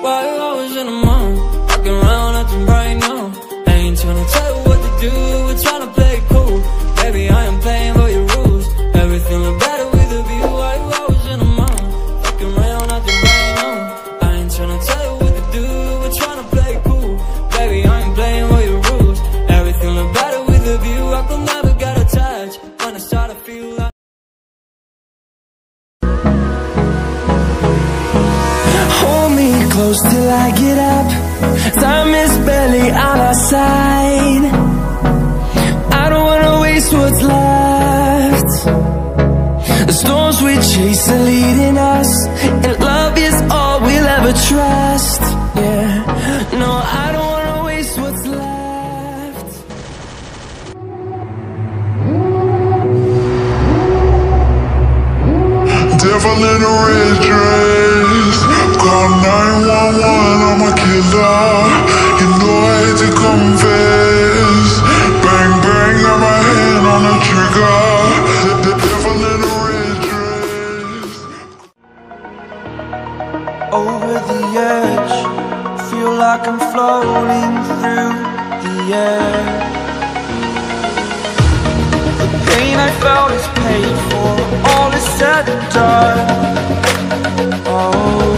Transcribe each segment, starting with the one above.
Why you always in the mood? Walking around acting right now. I ain't tryna tell you what to do, we're tryna play it cool. Baby, I am playing by your rules. Everything look better with a view. Why you always in the mood? Walking around acting right now. I ain't tryna tell you what to do, we're tryna play it cool. Baby, I ain't playing by your rules. Everything look better with a view. I could never get attached when I start to feel like close till I get up. Time is barely on our side. I don't wanna waste what's left. The storms we chase are leading us, and love is all we'll ever trust. Yeah, no, I don't wanna waste what's left. Devil in a red dress, call 911, I'm a killer. You know I hate to confess. Bang bang, got my hand on the trigger. The devil in a red dress. Over the edge, feel like I'm floating through the air. The pain I felt is paid for, all is said and done. Oh,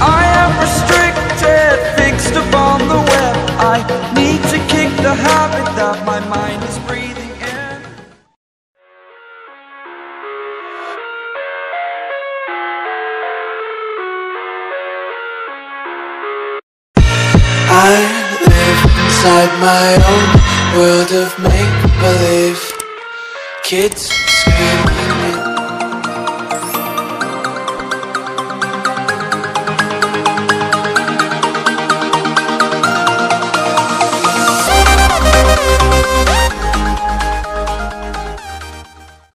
I am restricted, fixed upon the web. I need to kick the habit that my mind is breathing in. I live inside my own world of make-believe. Kids scream